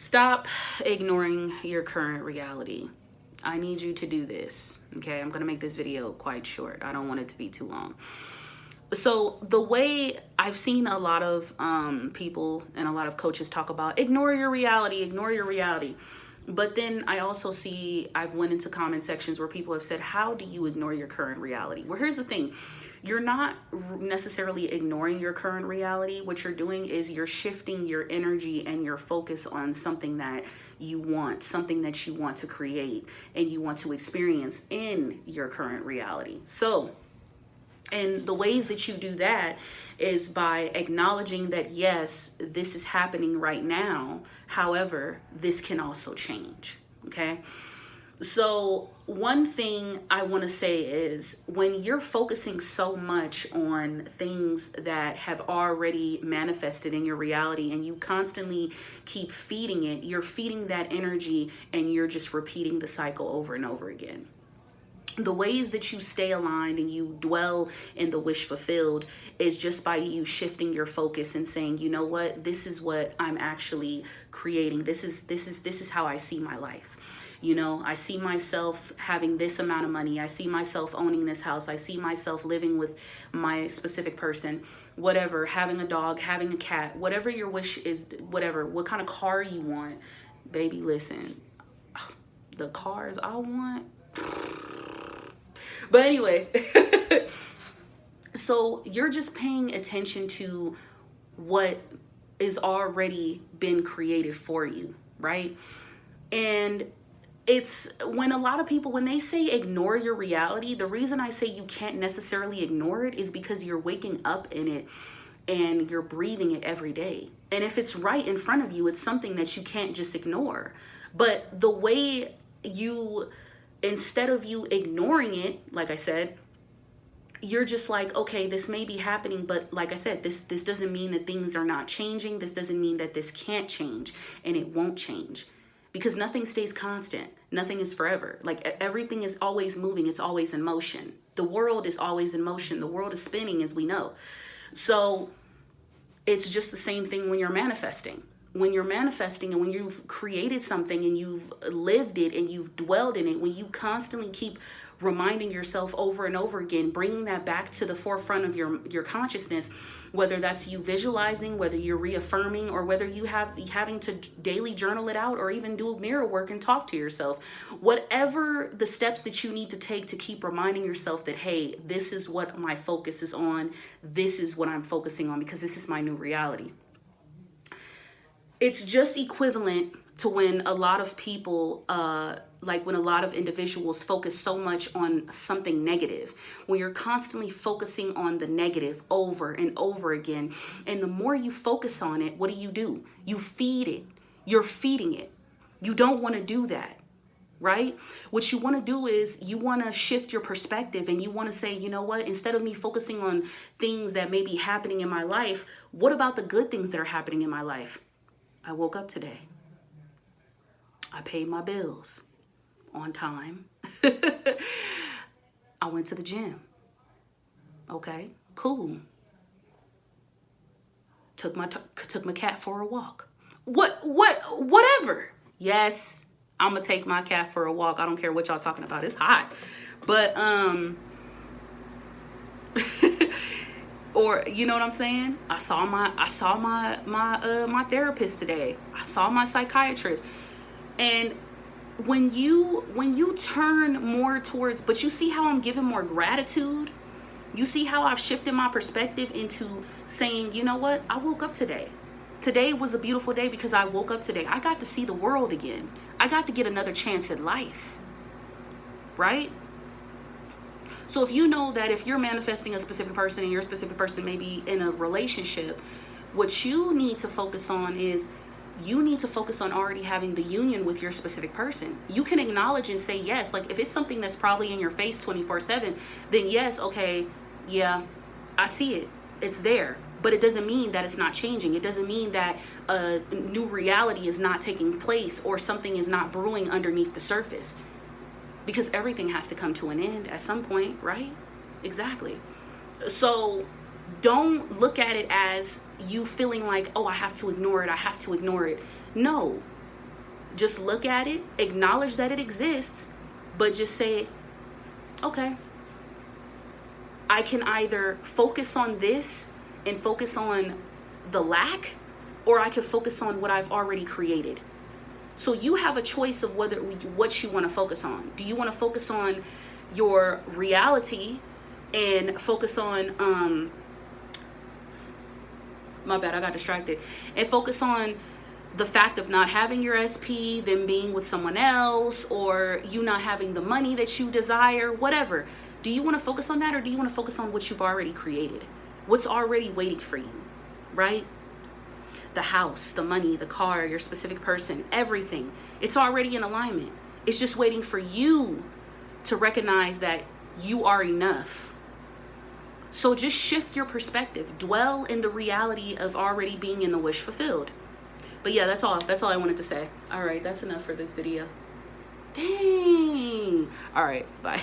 Stop ignoring your current reality. I need you to do this. Okay, I'm gonna make this video quite short. I don't want it to be too long. So the way I've seen a lot of people and a lot of coaches talk about ignore your reality, ignore your reality. But then I also see, I've went into comment sections where people have said, how do you ignore your current reality? Well, here's the thing. You're not necessarily ignoring your current reality. What you're doing is you're shifting your energy and your focus on something that you want, something that you want to create and you want to experience in your current reality. So, and the ways that you do that is by acknowledging that, yes, this is happening right now. However, this can also change. Okay. So one thing I want to say is when you're focusing so much on things that have already manifested in your reality and you constantly keep feeding it, you're feeding that energy and you're just repeating the cycle over and over again. The ways that you stay aligned and you dwell in the wish fulfilled is just by you shifting your focus and saying, you know what, this is what I'm actually creating. This is how I see my life. You know, I see myself having this amount of money. I see myself owning this house. I see myself living with my specific person, whatever, having a dog, having a cat, whatever your wish is, whatever, what kind of car you want. Baby, listen, the cars I want. But anyway, so you're just paying attention to what is already been created for you, right? And it's when a lot of people, when they say ignore your reality, the reason I say you can't necessarily ignore it is because you're waking up in it and you're breathing it every day. And if it's right in front of you, it's something that you can't just ignore. But the way you, instead of you ignoring it, like I said, you're just like, okay, this may be happening, but like I said, this doesn't mean that things are not changing. This doesn't mean that this can't change, and it won't change. Because nothing stays constant. Nothing is forever. Like everything is always moving. It's always in motion. The world is always in motion. The world is spinning, as we know. So it's just the same thing when you're manifesting. When you're manifesting and when you've created something and you've lived it and you've dwelled in it, when you constantly keep reminding yourself over and over again, bringing that back to the forefront of your consciousness, whether that's you visualizing, whether you're reaffirming, or whether you having to daily journal it out or even do mirror work and talk to yourself, whatever the steps that you need to take to keep reminding yourself that, hey, this is what my focus is on. This is what I'm focusing on because this is my new reality. It's just equivalent to when a lot of people, like when a lot of individuals focus so much on something negative, when you're constantly focusing on the negative over and over again. And the more you focus on it, what do? You feed it. You're feeding it. You don't want to do that, right? What you want to do is you want to shift your perspective and you want to say, you know what, instead of me focusing on things that may be happening in my life, what about the good things that are happening in my life? I woke up today. I paid my bills on time. I went to the gym. Okay, cool. Took my cat for a walk. Whatever. Yes, I'm gonna take my cat for a walk. I don't care what y'all talking about. It's hot. But or you know what I'm saying? I saw my therapist today. I saw my psychiatrist. And when you turn more towards, but you see how I'm giving more gratitude? You see how I've shifted my perspective into saying, you know what? I woke up today. Today was a beautiful day because I woke up today. I got to see the world again. I got to get another chance at life. Right? So if you know that if you're manifesting a specific person and your specific person may be in a relationship, what you need to focus on is you need to focus on already having the union with your specific person. You can acknowledge and say yes. Like if it's something that's probably in your face 24/7, then yes, okay, yeah, I see it. It's there. But it doesn't mean that it's not changing. It doesn't mean that a new reality is not taking place or something is not brewing underneath the surface. Because everything has to come to an end at some point, right? Exactly. So don't look at it as you feeling like, oh, I have to ignore it. I have to ignore it. No, Just look at it, acknowledge that it exists, but just say, okay, I can either focus on this and focus on the lack, or I can focus on what I've already created. So you have a choice of what you want to focus on. Do you want to focus on your reality and focus on, my bad, I got distracted, and focus on the fact of not having your SP, them being with someone else, or you not having the money that you desire, whatever. Do you want to focus on that, or do you want to focus on what you've already created? What's already waiting for you, right? The house, the money, the car, your specific person, everything. It's already in alignment. It's just waiting for you to recognize that you are enough. So just shift your perspective. Dwell in the reality of already being in the wish fulfilled. But yeah, that's all I wanted to say. All right, that's enough for this video. Dang. All right, bye.